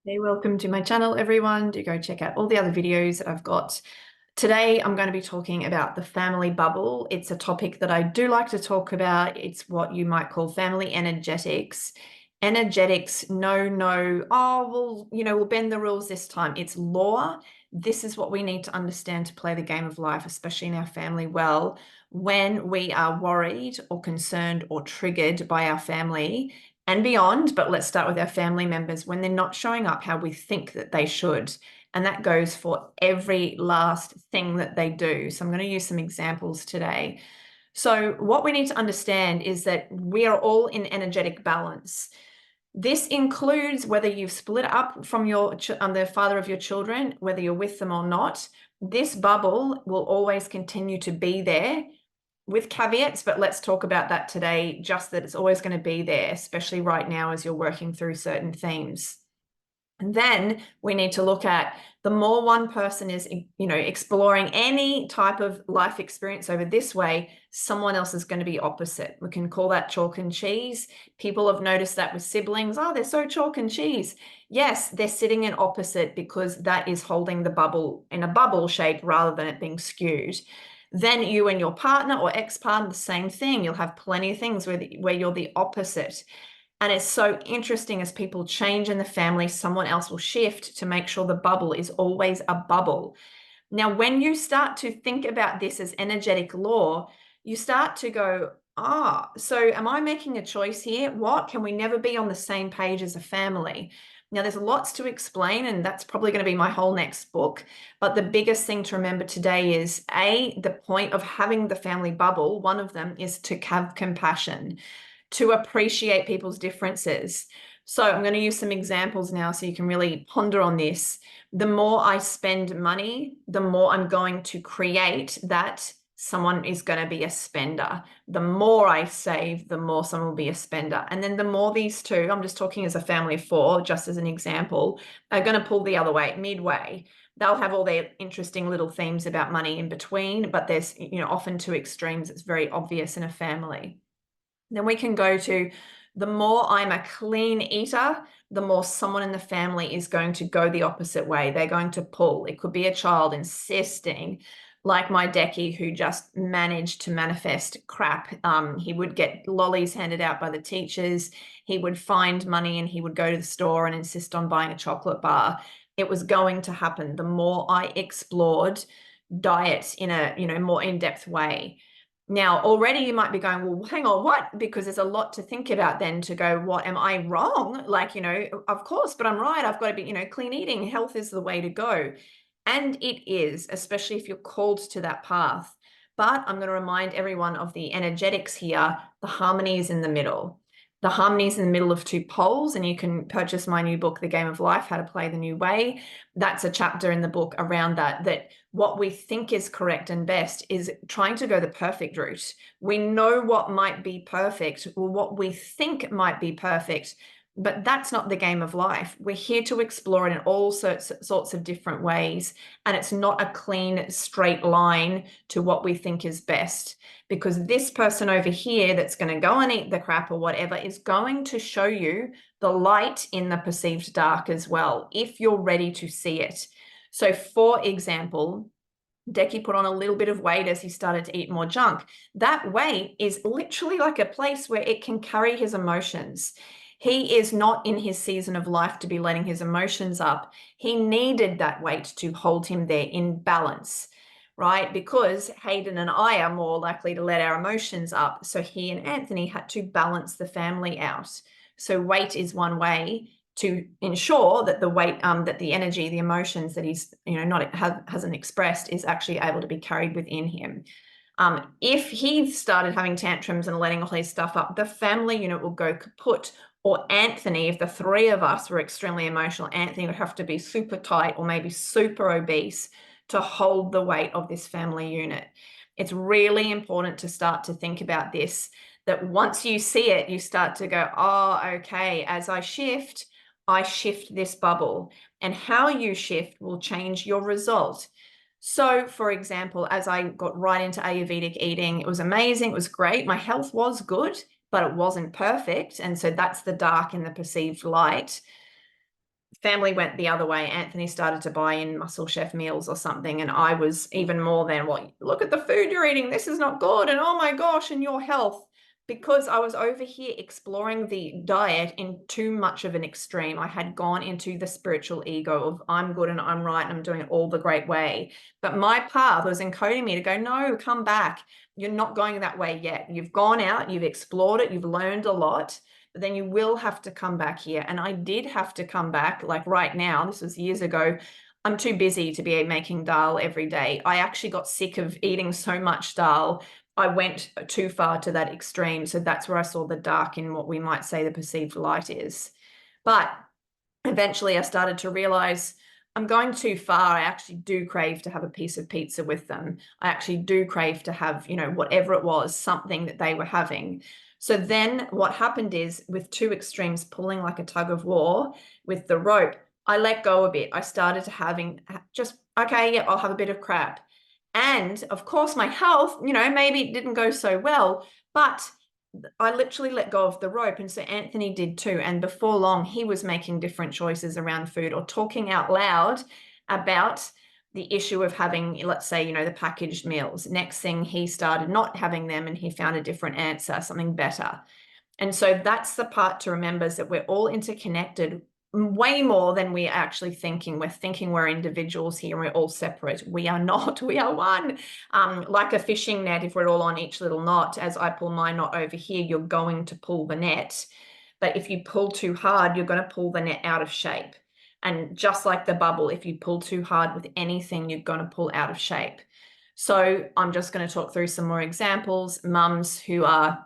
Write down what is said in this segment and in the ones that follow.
Hey, welcome to my channel, everyone. Do go check out all the other videos that I've got. Today, I'm going to be talking about the family bubble. It's a topic that I do like to talk about. It's what you might call family energetics. Energetics, no, oh, well, we'll bend the rules this time. It's law. This is what we need to understand to play the game of life, especially in our family well, when we are worried or concerned or triggered by our family and beyond. But let's start with our family members when they're not showing up how we think that they should. And that goes for every last thing that they do. So I'm going to use some examples today. So what we need to understand is that we are all in energetic balance. This includes whether you've split up from the father of your children, whether you're with them or not. This bubble will always continue to be there with caveats, but let's talk about that today, just that it's always going to be there, especially right now as you're working through certain themes. And then we need to look at the more one person is, exploring any type of life experience over this way, someone else is going to be opposite. We can call that chalk and cheese. People have noticed that with siblings. Oh, they're so chalk and cheese. Yes, they're sitting in opposite because that is holding the bubble in a bubble shape rather than it being skewed. Then you and your partner or ex-partner, the same thing. You'll have plenty of things where you're the opposite. And it's so interesting as people change in the family, someone else will shift to make sure the bubble is always a bubble. Now, when you start to think about this as energetic law, you start to go, so am I making a choice here? What? Can we never be on the same page as a family? Now, there's lots to explain, and that's probably going to be my whole next book. But the biggest thing to remember today is, the point of having the family bubble, one of them is to have compassion, to appreciate people's differences. So I'm going to use some examples now so you can really ponder on this. The more I spend money, the more I'm going to create that someone is going to be a spender. The more I save, the more someone will be a spender. And then the more these two, I'm just talking as a family of four, just as an example, are going to pull the other way, midway. They'll have all their interesting little themes about money in between, but there's, often two extremes. It's very obvious in a family. Then we can go to the more I'm a clean eater, the more someone in the family is going to go the opposite way. They're going to pull. It could be a child insisting, like my Decky, who just managed to manifest crap. He would get lollies handed out by the teachers. He would find money and he would go to the store and insist on buying a chocolate bar. It was going to happen. The more I explored diet in a, more in-depth way. Now, already you might be going, well, hang on, what? Because there's a lot to think about then to go, what, am I wrong? Like, of course, but I'm right. I've got to be, clean eating. Health is the way to go. And it is, especially if you're called to that path. But I'm going to remind everyone of the energetics here. The harmony is in the middle. The harmony is in the middle of two poles, and you can purchase my new book, The Game of Life, How to Play the New Way. That's a chapter in the book around that what we think is correct and best is trying to go the perfect route. We know what might be perfect, or what we think might be perfect, but that's not the game of life. We're here to explore it in all sorts of different ways. And it's not a clean, straight line to what we think is best. Because this person over here that's going to go and eat the crap or whatever is going to show you the light in the perceived dark as well, if you're ready to see it. So for example, Decky put on a little bit of weight as he started to eat more junk. That weight is literally like a place where it can carry his emotions. He is not in his season of life to be letting his emotions up. He needed that weight to hold him there in balance, right? Because Hayden and I are more likely to let our emotions up. So he and Anthony had to balance the family out. So weight is one way to ensure that the weight, that the energy, the emotions that he's, hasn't expressed is actually able to be carried within him. If he started having tantrums and letting all his stuff up, the family unit will go kaput. Or Anthony, if the three of us were extremely emotional, Anthony would have to be super tight or maybe super obese to hold the weight of this family unit. It's really important to start to think about this, that once you see it, you start to go, oh, okay, as I shift this bubble, and how you shift will change your result. So, for example, as I got right into Ayurvedic eating, it was amazing. It was great. My health was good, but it wasn't perfect. And so that's the dark and the perceived light. family went the other way. Anthony started to buy in Muscle Chef meals or something, and I was even more than, well, look at the food you're eating, this is not good, and oh my gosh, and your health, because I was over here exploring the diet in too much of an extreme. I had gone into the spiritual ego of I'm good and I'm right and I'm doing it all the great way. But my path was encoding me to go, no, come back. You're not going that way yet. You've gone out, you've explored it, you've learned a lot, but then you will have to come back here. And I did have to come back, like right now, this was years ago. I'm too busy to be making dal every day. I actually got sick of eating so much dal. I went too far to that extreme. So that's where I saw the dark in what we might say the perceived light is. But eventually I started to realize I'm going too far. I actually do crave to have a piece of pizza with them. I actually do crave to have, you know, whatever it was, something that they were having. So then what happened is, with two extremes pulling like a tug of war with the rope, I let go a bit. I started to having just, okay, yep, I'll have a bit of crap. And of course, my health, you know, maybe it didn't go so well, but I literally let go of the rope. And so Anthony did too. And before long, he was making different choices around food or talking out loud about the issue of having, let's say, you know, the packaged meals. Next thing, he started not having them and he found a different answer, something better. And so that's the part to remember, is that we're all interconnected way more than we're actually thinking. We're thinking we're individuals here and we're all separate. We are not. We are one. Like a fishing net, if we're all on each little knot, as I pull my knot over here, you're going to pull the net. But if you pull too hard, you're going to pull the net out of shape. And just like the bubble, if you pull too hard with anything, you're going to pull out of shape. So I'm just going to talk through some more examples. Mums who are,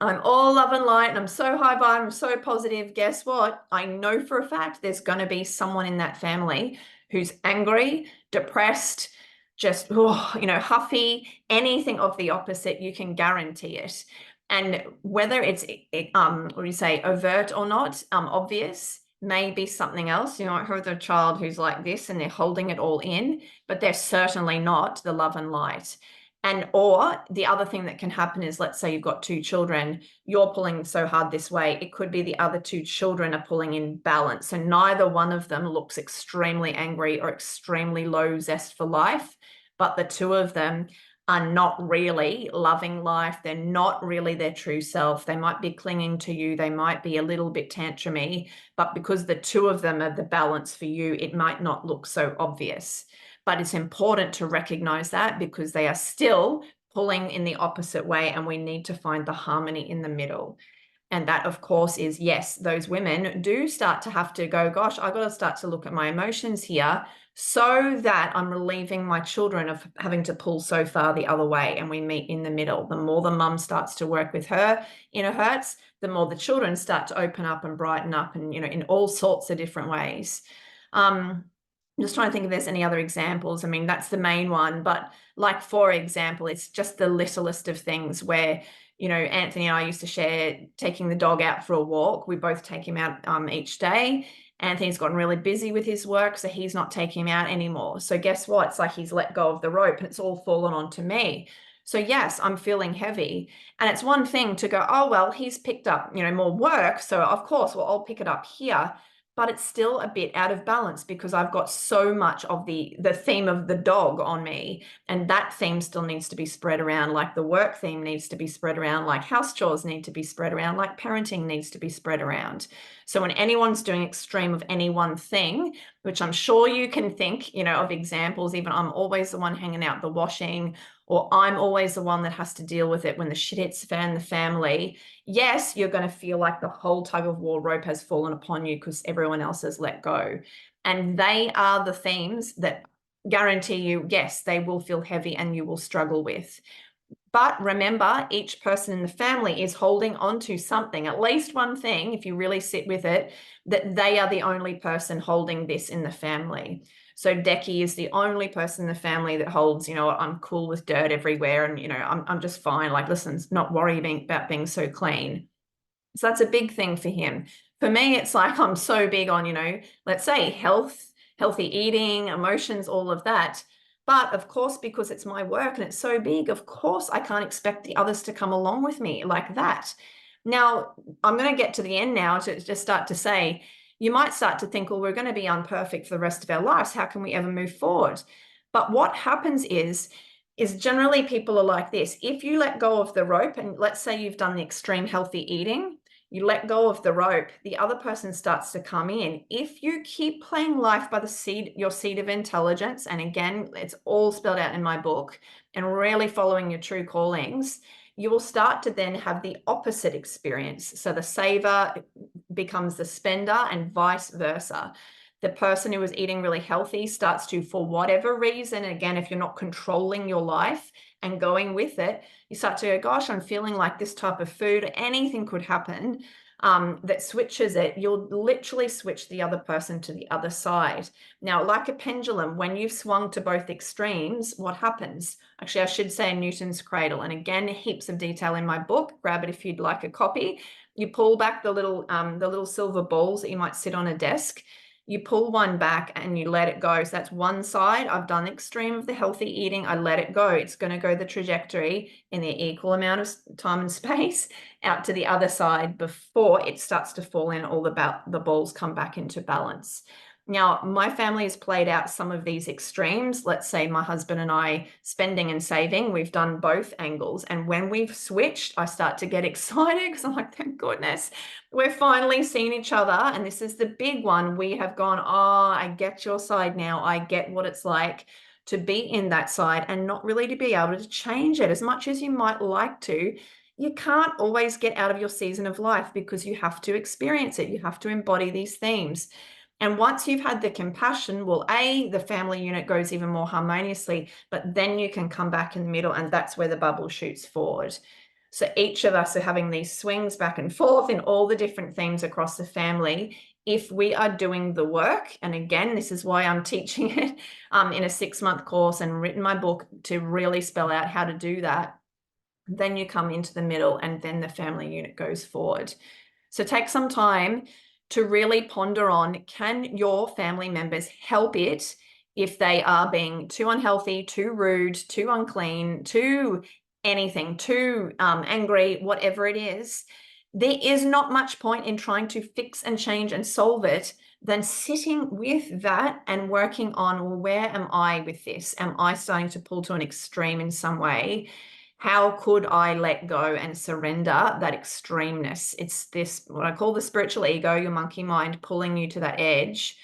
I'm all love and light and I'm so high vibe, I'm so positive. Guess what? I know for a fact there's going to be someone in that family who's angry, depressed, just, you know, huffy, anything of the opposite, you can guarantee it. And whether it's, what do you say, overt or not, obvious, may be something else. You know, I heard a child who's like this and they're holding it all in, but they're certainly not the love and light. And or the other thing that can happen is, let's say you've got two children, you're pulling so hard this way, it could be the other two children are pulling in balance. So neither one of them looks extremely angry or extremely low zest for life, but the two of them are not really loving life. They're not really their true self. They might be clinging to you. They might be a little bit tantrumy, but because the two of them are the balance for you, it might not look so obvious. But it's important to recognize that, because they are still pulling in the opposite way and we need to find the harmony in the middle. And that, of course, is, yes, those women do start to have to go, gosh, I've got to start to look at my emotions here so that I'm relieving my children of having to pull so far the other way, and we meet in the middle. The more the mum starts to work with her inner hurts, the more the children start to open up and brighten up, and, you know, in all sorts of different ways. I'm just trying to think if there's any other examples. I mean, that's the main one, but like, for example, it's just the littlest of things where, you know, Anthony and I used to share taking the dog out for a walk. We both take him out each day. Anthony's gotten really busy with his work, so he's not taking him out anymore. So guess what? It's like he's let go of the rope and it's all fallen onto me. So yes, I'm feeling heavy. And it's one thing to go, oh, well, he's picked up, you know, more work. So of course, well, I'll pick it up here. But it's still a bit out of balance because I've got so much of the theme of the dog on me, and that theme still needs to be spread around, like the work theme needs to be spread around, like house chores need to be spread around, like parenting needs to be spread around. So when anyone's doing extreme of any one thing, which I'm sure you can think, you know, of examples, even I'm always the one hanging out the washing, or I'm always the one that has to deal with it when the shit hits the fan in the family. Yes, you're going to feel like the whole tug of war rope has fallen upon you because everyone else has let go. And they are the themes that guarantee you, yes, they will feel heavy and you will struggle with. But remember, each person in the family is holding on to something, at least one thing, if you really sit with it, that they are the only person holding this in the family. So Decky is the only person in the family that holds, you know, I'm cool with dirt everywhere and, you know, I'm just fine. Like, listen, not worrying about being so clean. So that's a big thing for him. For me, it's like I'm so big on, you know, let's say health, healthy eating, emotions, all of that. But of course, because it's my work and it's so big, of course, I can't expect the others to come along with me like that. Now, I'm going to get to the end now to just start to say, you might start to think, well, we're going to be unperfect for the rest of our lives. How can we ever move forward? But what happens is generally people are like this. If you let go of the rope, and let's say you've done the extreme healthy eating, you let go of the rope, the other person starts to come in. If you keep playing life by your seed of intelligence, and again, it's all spelled out in my book, and really following your true callings, you will start to then have the opposite experience. So the saver becomes the spender and vice versa. The person who is eating really healthy starts to, for whatever reason, again, if you're not controlling your life and going with it, you start to go, gosh, I'm feeling like this type of food, anything could happen that switches it. You'll literally switch the other person to the other side. Now, like a pendulum, when you've swung to both extremes, what happens? Actually, I should say Newton's cradle. And again, heaps of detail in my book. Grab it if you'd like a copy. You pull back the little silver balls that you might sit on a desk. You pull one back and you let it go. So that's one side. I've done the extreme of the healthy eating. I let it go. It's going to go the trajectory in the equal amount of time and space out to the other side before it starts to fall in, all the balls come back into balance. Now, my family has played out some of these extremes. Let's say my husband and I, spending and saving, we've done both angles. And when we've switched, I start to get excited because I'm like, thank goodness, we're finally seeing each other. And this is the big one. We have gone, oh, I get your side now. I get what it's like to be in that side and not really to be able to change it as much as you might like to. You can't always get out of your season of life because you have to experience it. You have to embody these themes. And once you've had the compassion, well, the family unit goes even more harmoniously, but then you can come back in the middle, and that's where the bubble shoots forward. So each of us are having these swings back and forth in all the different themes across the family. If we are doing the work, and again, this is why I'm teaching it in a 6-month course and written my book to really spell out how to do that, then you come into the middle and then the family unit goes forward. So take some time to really ponder on, can your family members help it if they are being too unhealthy, too rude, too unclean, too anything, too angry, whatever it is. There is not much point in trying to fix and change and solve it than sitting with that and working on, well, where am I with this? Am I starting to pull to an extreme in some way? How could I let go and surrender that extremeness? It's this, what I call the spiritual ego, your monkey mind, pulling you to that edge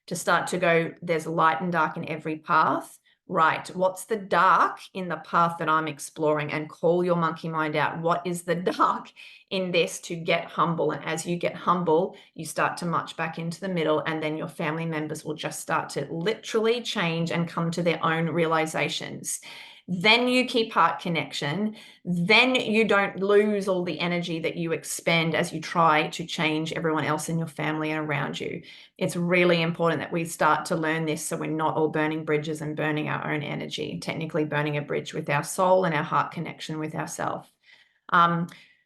to start to go, there's light and dark in every path. Right, what's the dark in the path that I'm exploring? And call your monkey mind out. What is the dark in this to get humble? And as you get humble, you start to march back into the middle, and then your family members will just start to literally change and come to their own realizations. Then you keep heart connection. Then you don't lose all the energy that you expend as you try to change everyone else in your family and around you. It's really important that we start to learn this so we're not all burning bridges and burning our own energy, technically burning a bridge with our soul and our heart connection with ourselves.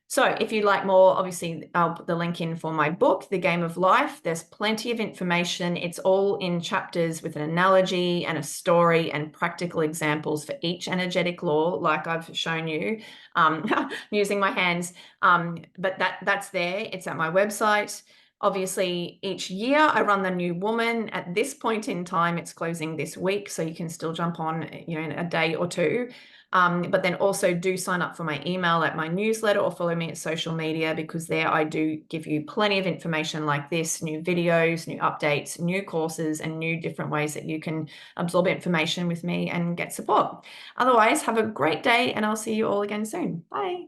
So if you'd like more, obviously, I'll put the link in for my book, The Game of Life. There's plenty of information. It's all in chapters with an analogy and a story and practical examples for each energetic law, like I've shown you, using my hands. But that's there. It's at my website. Obviously, each year I run the New Woman. At this point in time, it's closing this week, so you can still jump on, in a day or two. But then also do sign up for my email at my newsletter or follow me at social media, because there I do give you plenty of information like this, new videos, new updates, new courses, and new different ways that you can absorb information with me and get support. Otherwise, have a great day, and I'll see you all again soon. Bye.